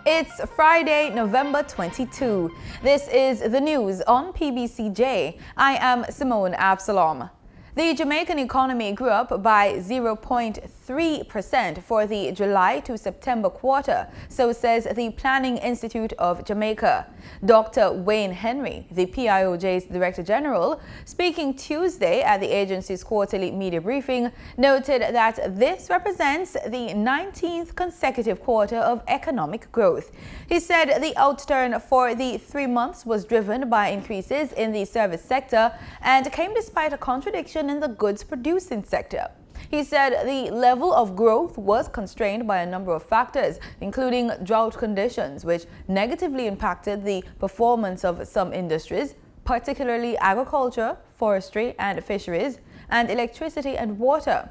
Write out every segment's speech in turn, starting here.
It's Friday, November 22. This is the news on PBCJ. I am Simone Absalom. The Jamaican economy grew up by 0.3% for the July to September quarter, so says the Planning Institute of Jamaica. Dr. Wayne Henry, the PIOJ's Director General, speaking Tuesday at the agency's quarterly media briefing, noted that this represents the 19th consecutive quarter of economic growth. He said the outturn for the 3 months was driven by increases in the service sector and came despite a contradiction in the goods producing sector. He said the level of growth was constrained by a number of factors, including drought conditions, which negatively impacted the performance of some industries, particularly agriculture, forestry and fisheries, and electricity and water.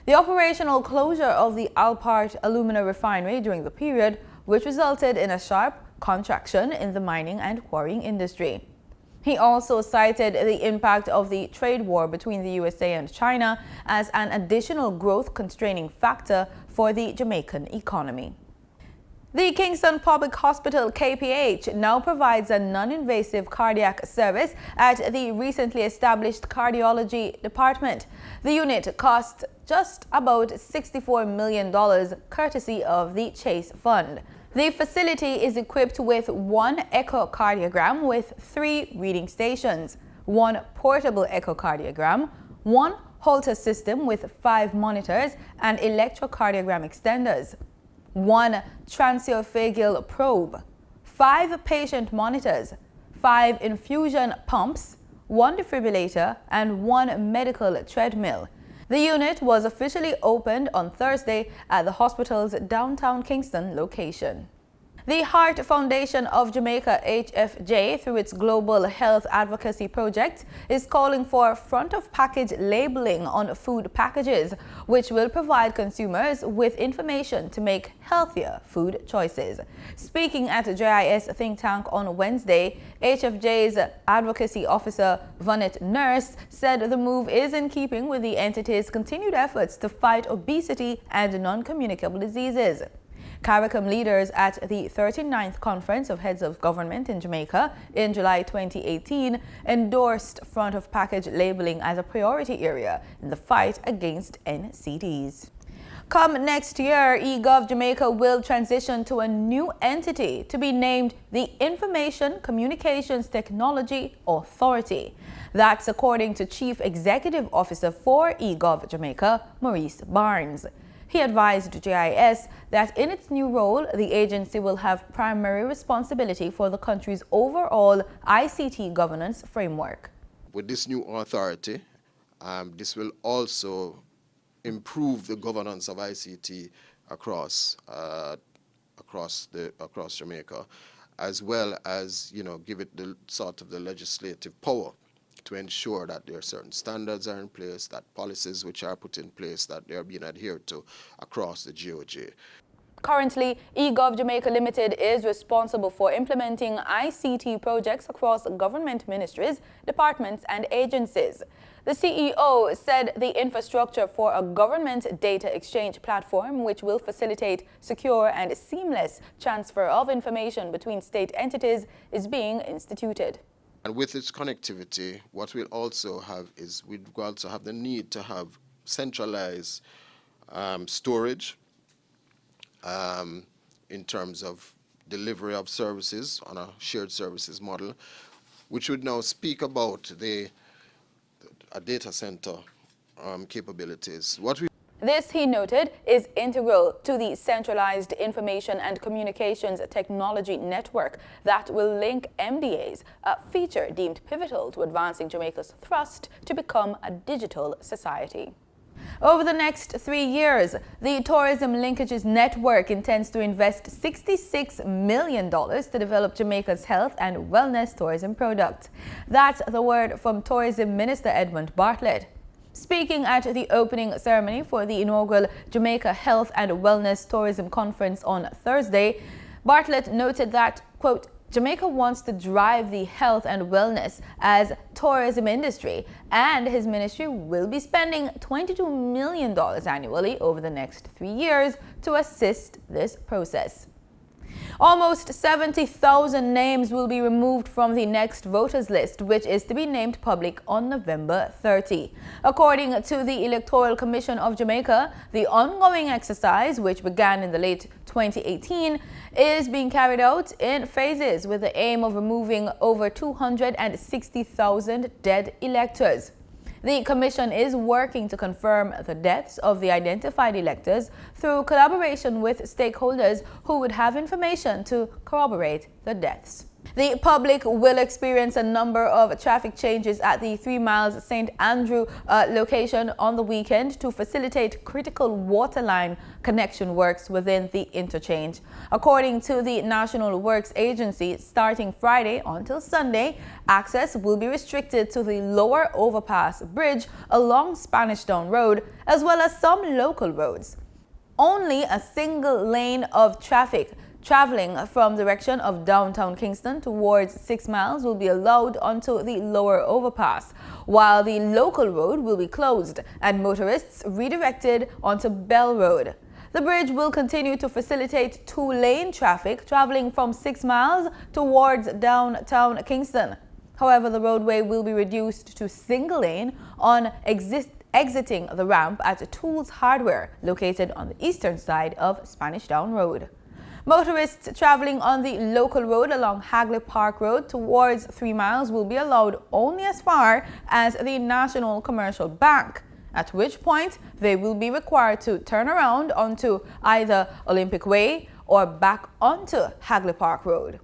The operational closure of the Alpart alumina refinery during the period, which resulted in a sharp contraction in the mining and quarrying industry. He also cited the impact of the trade war between the USA and China as an additional growth-constraining factor for the Jamaican economy. The Kingston Public Hospital KPH now provides a non-invasive cardiac service at the recently established cardiology department. The unit cost just about $64 million, courtesy of the Chase Fund. The facility is equipped with one echocardiogram with 3 reading stations, one portable echocardiogram, one Holter system with 5 monitors and electrocardiogram extenders, one transoesophageal probe, 5 patient monitors, 5 infusion pumps, 1 defibrillator, and 1 medical treadmill. The unit was officially opened on Thursday at the hospital's downtown Kingston location. The Heart Foundation of Jamaica, HFJ, through its Global Health Advocacy Project, is calling for front-of-package labeling on food packages, which will provide consumers with information to make healthier food choices. Speaking at a JIS think tank on Wednesday, HFJ's advocacy officer, Vanette Nurse, said the move is in keeping with the entity's continued efforts to fight obesity and non-communicable diseases. CARICOM leaders at the 39th Conference of Heads of Government in Jamaica in July 2018 endorsed front-of-package labeling as a priority area in the fight against NCDs. Come next year, EGOV Jamaica will transition to a new entity to be named the Information Communications Technology Authority. That's according to Chief Executive Officer for EGOV Jamaica, Maurice Barnes. He advised JIS that in its new role, the agency will have primary responsibility for the country's overall ICT governance framework. With this new authority, this will also improve the governance of ICT across Jamaica, as well as give it the sort of the legislative power to ensure that there are certain standards are in place, that policies which are put in place, that they are being adhered to across the GOJ. Currently, EGOV Jamaica Limited is responsible for implementing ICT projects across government ministries, departments and agencies. The CEO said the infrastructure for a government data exchange platform, which will facilitate secure and seamless transfer of information between state entities, is being instituted. And with its connectivity, what we'll also have is we'll also have the need to have centralized storage in terms of delivery of services on a shared services model, which would now speak about a data center capabilities. This, he noted, is integral to the centralized information and communications technology network that will link MDAs, a feature deemed pivotal to advancing Jamaica's thrust to become a digital society. Over the next 3 years, the Tourism Linkages network intends to invest $66 million to develop Jamaica's health and wellness tourism product. That's the word from Tourism Minister Edmund Bartlett. Speaking at the opening ceremony for the inaugural Jamaica Health and Wellness Tourism Conference on Thursday, Bartlett noted that, quote, Jamaica wants to drive the health and wellness as tourism industry, and his ministry will be spending $22 million annually over the next 3 years to assist this process. Almost 70,000 names will be removed from the next voters list, which is to be named public on November 30. According to the Electoral Commission of Jamaica, the ongoing exercise, which began in the late 2018, is being carried out in phases with the aim of removing over 260,000 dead electors. The Commission is working to confirm the deaths of the identified electors through collaboration with stakeholders who would have information to corroborate the deaths. The public will experience a number of traffic changes at the 3 Miles St. Andrew location on the weekend to facilitate critical waterline connection works within the interchange. According to the National Works Agency, starting Friday until Sunday, access will be restricted to the lower overpass bridge along Spanish Town Road, as well as some local roads. Only a single lane of traffic traveling from direction of downtown Kingston towards 6 Miles will be allowed onto the lower overpass, while the local road will be closed and motorists redirected onto Bell Road. The bridge will continue to facilitate 2-lane traffic traveling from 6 Miles towards downtown Kingston. However, the roadway will be reduced to single lane on exiting the ramp at Tools Hardware, located on the eastern side of Spanish Town Road. Motorists traveling on the local road along Hagley Park Road towards 3 Miles will be allowed only as far as the National Commercial Bank, at which point they will be required to turn around onto either Olympic Way or back onto Hagley Park Road.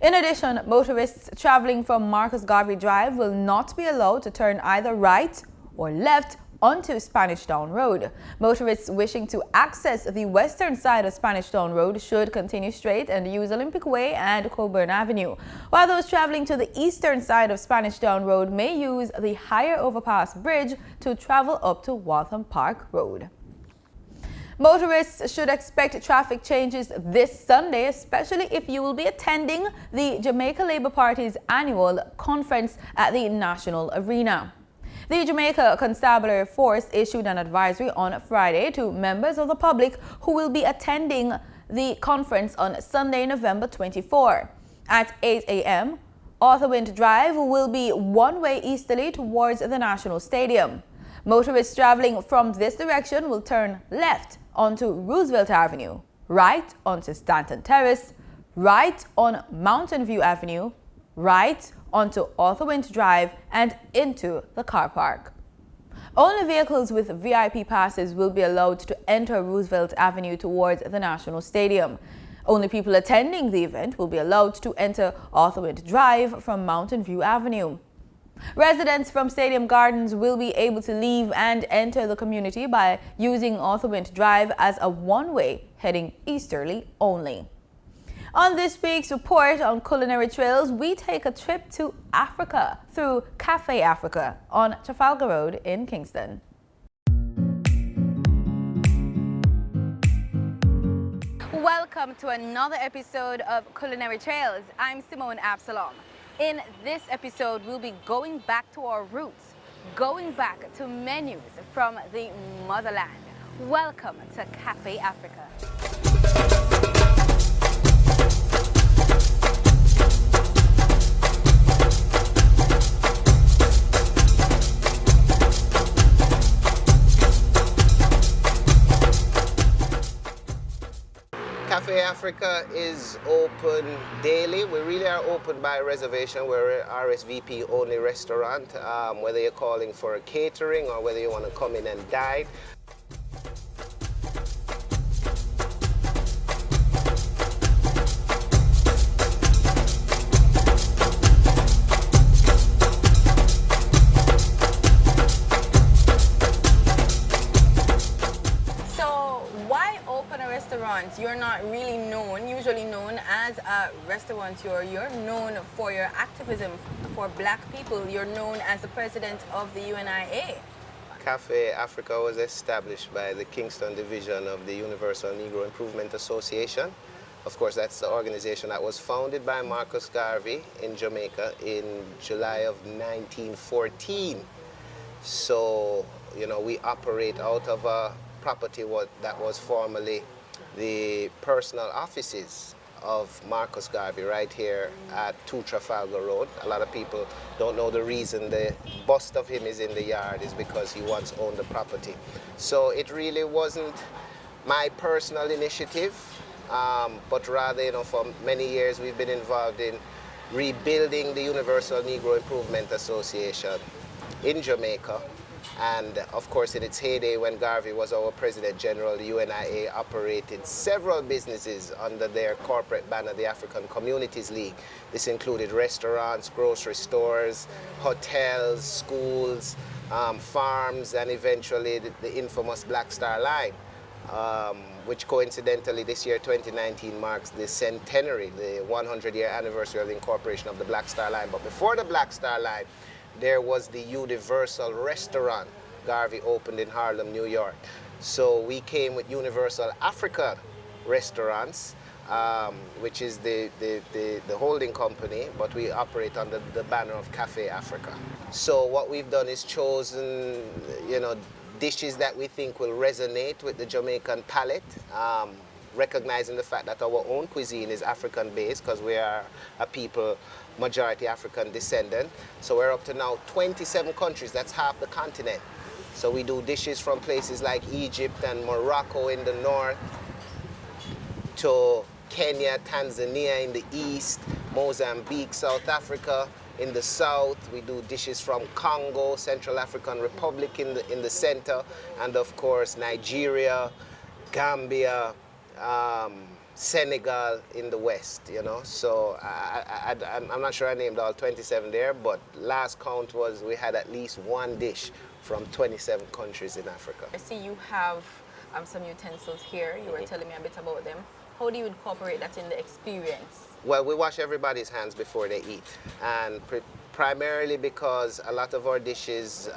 In addition, motorists traveling from Marcus Garvey Drive will not be allowed to turn either right or left onto Spanish Town Road. Motorists wishing to access the western side of Spanish Town Road should continue straight and use Olympic Way and Coburn Avenue, while those traveling to the eastern side of Spanish Town Road may use the higher overpass bridge to travel up to Waltham Park Road. Motorists should expect traffic changes this Sunday, especially if you will be attending the Jamaica Labour Party's annual conference at the National Arena. The Jamaica Constabulary Force issued an advisory on Friday to members of the public who will be attending the conference on Sunday, November 24. At 8 a.m., Arthurwind Drive will be one-way easterly towards the National Stadium. Motorists traveling from this direction will turn left onto Roosevelt Avenue, right onto Stanton Terrace, right on Mountain View Avenue, right onto Arthurwind Drive and into the car park. Only vehicles with VIP passes will be allowed to enter Roosevelt Avenue towards the National Stadium. Only people attending the event will be allowed to enter Arthurwind Drive from Mountain View Avenue. Residents from Stadium Gardens will be able to leave and enter the community by using Arthurwind Drive as a one-way heading easterly only. On this week's report on Culinary Trails, we take a trip to Africa through Cafe Africa on Trafalgar Road in Kingston. Welcome to another episode of Culinary Trails. I'm Simone Absalom. In this episode, we'll be going back to our roots, going back to menus from the motherland. Welcome to Cafe Africa. Cafe Africa is open daily. We really are open by reservation. We're an RSVP only restaurant, whether you're calling for a catering or whether you want to come in and dine. You're not really usually known as a restaurateur. You're known for your activism for black people. You're known as the president of the UNIA. Cafe Africa was established by the Kingston Division of the Universal Negro Improvement Association. Of course, that's the organization that was founded by Marcus Garvey in Jamaica in July of 1914. So, we operate out of a property that was formerly the personal offices of Marcus Garvey right here at 2 Trafalgar Road. A lot of people don't know the reason the bust of him is in the yard is because he once owned the property. So it really wasn't my personal initiative, but rather, you know, for many years we've been involved in rebuilding the Universal Negro Improvement Association in Jamaica. And of course, in its heyday, when Garvey was our President General, the UNIA operated several businesses under their corporate banner, the African Communities League. This included restaurants, grocery stores, hotels, schools, farms, and eventually the infamous Black Star Line, which coincidentally this year, 2019, marks the centenary, the 100-year anniversary of the incorporation of the Black Star Line. But before the Black Star Line, there was the Universal Restaurant Garvey opened in Harlem, New York. So we came with Universal Africa Restaurants, which is the holding company, but we operate under the banner of Cafe Africa. So what we've done is chosen, you know, dishes that we think will resonate with the Jamaican palate, recognizing the fact that our own cuisine is African-based because we are a people majority African descendant. So we're up to now 27 countries, that's half the continent. So we do dishes from places like Egypt and Morocco in the north, to Kenya, Tanzania in the east, Mozambique, South Africa in the south. We do dishes from Congo, Central African Republic in the center, and of course Nigeria, Gambia, Senegal in the west, you know. So I'm not sure I named all 27 there, but last count was we had at least one dish from 27 countries in Africa. I see you have some utensils here. You were telling me a bit about them. How do you incorporate that in the experience? Well, we wash everybody's hands before they eat, and primarily because a lot of our dishes,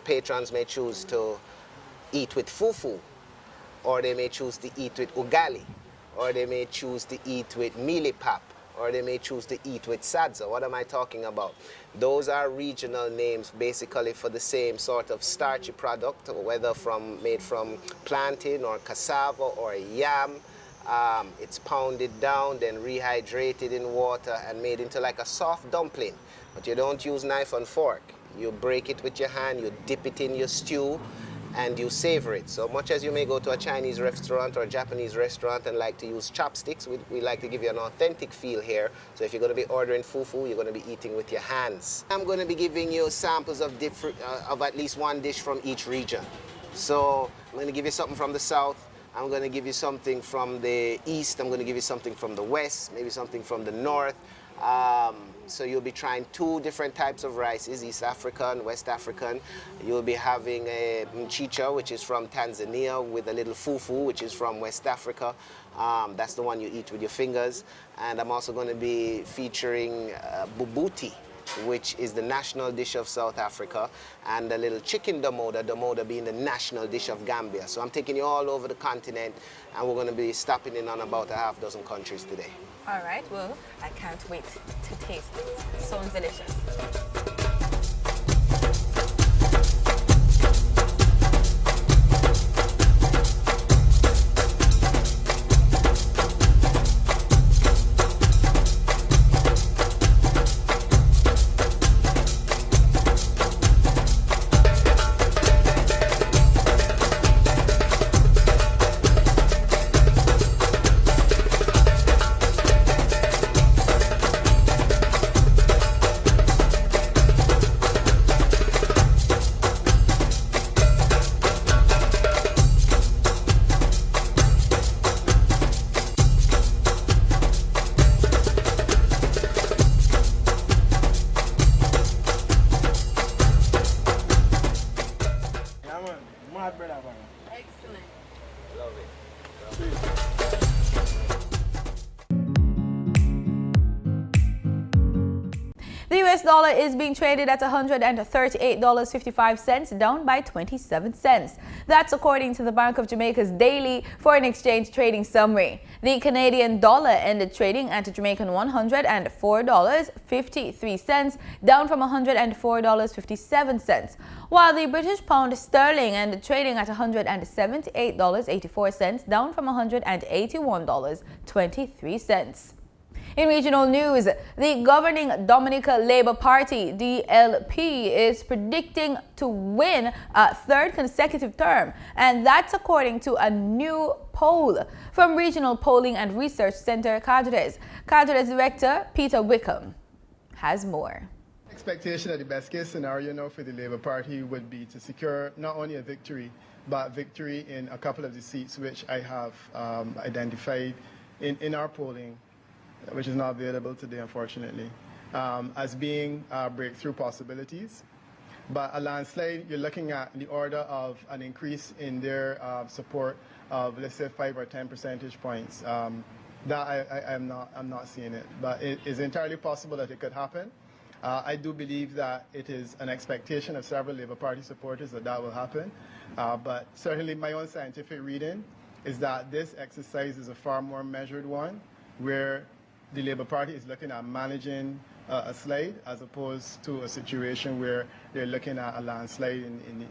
patrons may choose to eat with fufu, or they may choose to eat with ugali, or they may choose to eat with milipap, or they may choose to eat with sadza. What am I talking about? Those are regional names basically for the same sort of starchy product, whether made from plantain or cassava or yam. It's pounded down, then rehydrated in water and made into like a soft dumpling. But you don't use knife and fork. You break it with your hand, you dip it in your stew, and you savor it. So much as you may go to a Chinese restaurant or a Japanese restaurant and like to use chopsticks, we like to give you an authentic feel here. So if you're going to be ordering fufu, you're going to be eating with your hands. I'm going to be giving you samples of at least one dish from each region. So I'm going to give you something from the south, I'm going to give you something from the east, I'm going to give you something from the west, maybe something from the north. So you'll be trying two different types of rices, East African, West African. You'll be having a mchicha, which is from Tanzania, with a little fufu, which is from West Africa. That's the one you eat with your fingers. And I'm also going to be featuring bubuti, which is the national dish of South Africa, and a little chicken domoda being the national dish of Gambia. So I'm taking you all over the continent, and we're going to be stopping in on about a half dozen countries today. All right, well, I can't wait to taste it. Sounds delicious. Excellent. Love it. The US dollar is being traded at $138.55, down by 27 cents. That's according to the Bank of Jamaica's daily foreign exchange trading summary. The Canadian dollar ended trading at Jamaican $104.53, down from $104.57, while the British pound sterling ended trading at $178.84, down from $181.23. In regional news, the governing Dominica Labour Party, DLP, is predicting to win a third consecutive term, and that's according to a new poll from Regional Polling and Research Center Cáceres. Cáceres Director Peter Wickham has more. Expectation of the best case scenario now for the Labour Party would be to secure not only a victory, but victory in a couple of the seats which I have identified in our polling, which is not available today, unfortunately, as being breakthrough possibilities. But a landslide, you're looking at the order of an increase in their support of, let's say, 5 or 10 percentage points. That I'm not seeing it, but it is entirely possible that it could happen. I do believe that it is an expectation of several Labour Party supporters that will happen. But certainly my own scientific reading is that this exercise is a far more measured one, where the Labour Party is looking at managing a slide as opposed to a situation where they're looking at a landslide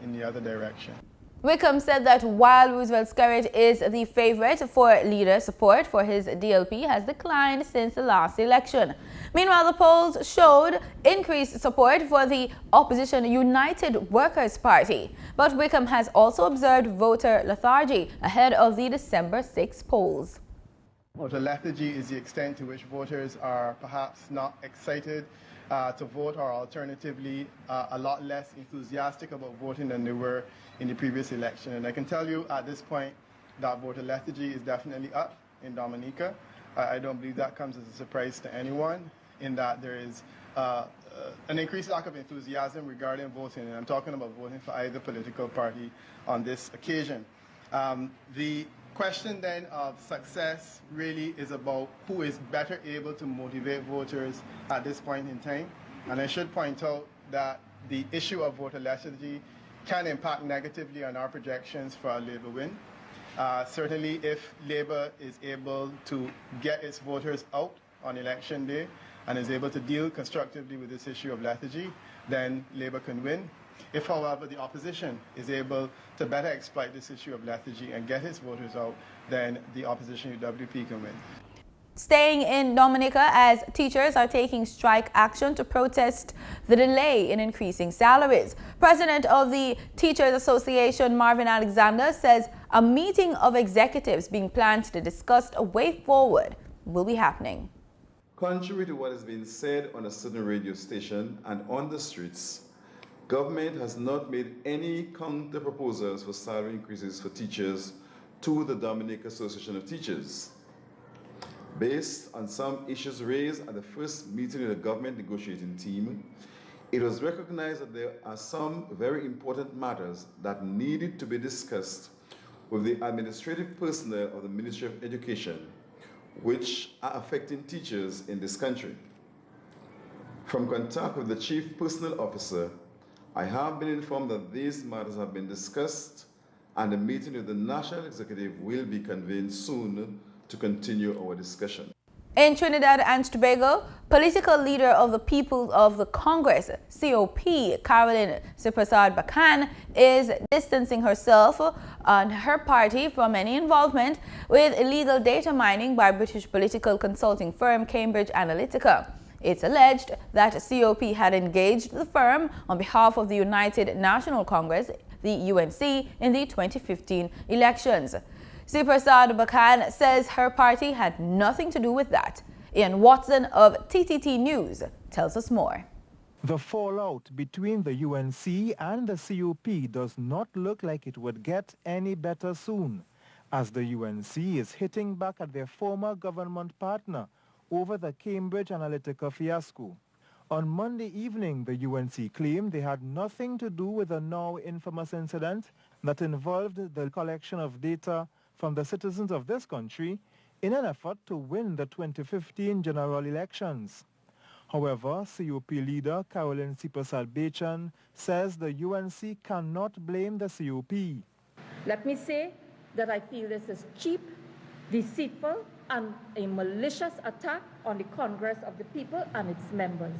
in the other direction. Wickham said that while Roosevelt Skerritt is the favorite for leader, support for his DLP has declined since the last election. Meanwhile, the polls showed increased support for the opposition United Workers' Party. But Wickham has also observed voter lethargy ahead of the December 6 polls. Voter lethargy is the extent to which voters are perhaps not excited to vote, or alternatively a lot less enthusiastic about voting than they were in the previous election. And I can tell you at this point that voter lethargy is definitely up in Dominica. I don't believe that comes as a surprise to anyone, in that there is an increased lack of enthusiasm regarding voting, and I'm talking about voting for either political party on this occasion. The question then of success really is about who is better able to motivate voters at this point in time. And I should point out that the issue of voter lethargy can impact negatively on our projections for a Labour win. Certainly if Labour is able to get its voters out on election day and is able to deal constructively with this issue of lethargy, then Labour can win. If, however, the opposition is able to better exploit this issue of lethargy and get its voters out, then the opposition UWP can win. Staying in Dominica, as teachers are taking strike action to protest the delay in increasing salaries. President of the Teachers Association, Marvin Alexander, says a meeting of executives being planned to discuss a way forward will be happening. Contrary to what has been said on a certain radio station and on the streets, government has not made any counter proposals for salary increases for teachers to the Dominica Association of Teachers. Based on some issues raised at the first meeting of the government negotiating team, it was recognized that there are some very important matters that needed to be discussed with the administrative personnel of the Ministry of Education, which are affecting teachers in this country. From contact with the Chief Personnel Officer, I have been informed that these matters have been discussed, and a meeting with the National Executive will be convened soon to continue our discussion. In Trinidad and Tobago, political leader of the People of the Congress, COP, Caroline Siprasad Bacan, is distancing herself and her party from any involvement with illegal data mining by British political consulting firm Cambridge Analytica. It's alleged that COP had engaged the firm on behalf of the United National Congress, the UNC, in the 2015 elections. Siprasad Bacan says her party had nothing to do with that. Ian Watson of TTT News tells us more. The fallout between the UNC and the COP does not look like it would get any better soon, as the UNC is hitting back at their former government partner over the Cambridge Analytica fiasco. On Monday evening, the UNC claimed they had nothing to do with the now infamous incident that involved the collection of data from the citizens of this country in an effort to win the 2015 general elections. However, CUP leader Caroline Sipasal-Bechan says the UNC cannot blame the CUP. Let me say that I feel this is cheap, deceitful, and a malicious attack on the Congress of the People and its members.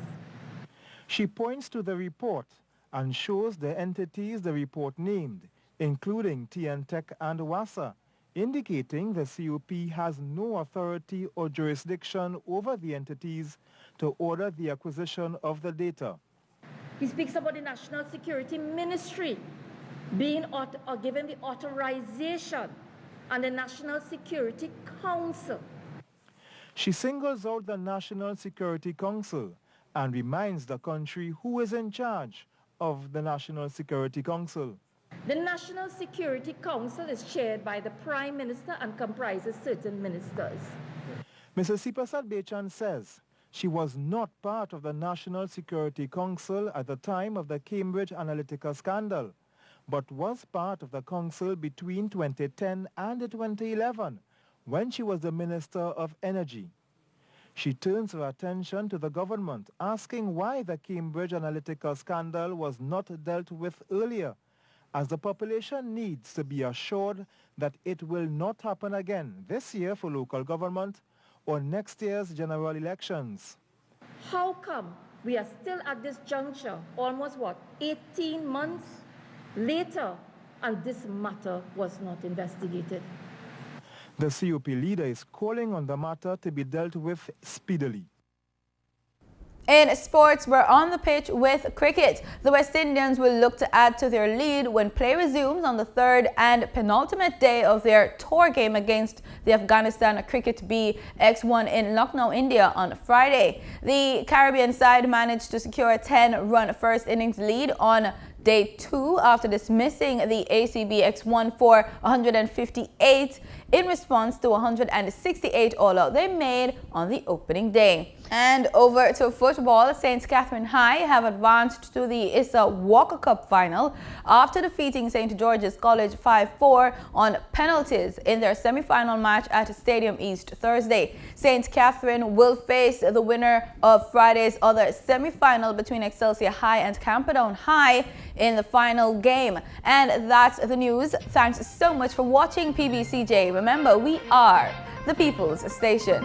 She points to the report and shows the entities the report named, including TNTech and WASA, indicating the CUP has no authority or jurisdiction over the entities to order the acquisition of the data. He speaks about the National Security Ministry being given the authorization and the National Security Council. She singles out the National Security Council and reminds the country who is in charge of the National Security Council. The National Security Council is chaired by the Prime Minister and comprises certain ministers. Mrs. Sipasal-Bechan says she was not part of the National Security Council at the time of the Cambridge Analytica scandal, but was part of the council between 2010 and 2011, when she was the Minister of Energy. She turns her attention to the government, asking why the Cambridge Analytica scandal was not dealt with earlier, as the population needs to be assured that it will not happen again this year for local government or next year's general elections. How come we are still at this juncture, almost 18 months later, and this matter was not investigated? The CUP leader is calling on the matter to be dealt with speedily. In sports, we're on the pitch with cricket. The West Indians will look to add to their lead when play resumes on the third and penultimate day of their tour game against the Afghanistan Cricket B X1 in Lucknow, India on Friday. The Caribbean side managed to secure a 10-run first innings lead on Day 2 after dismissing the ACB X1 for 158 in response to 168 all-out they made on the opening day. And over to football, St. Catherine High have advanced to the Issa Walker Cup final after defeating St. George's College 5-4 on penalties in their semi-final match at Stadium East Thursday. St. Catherine will face the winner of Friday's other semi-final between Excelsior High and Camperdown High in the final game. And that's the news. Thanks so much for watching PBCJ. Remember, we are the People's Station.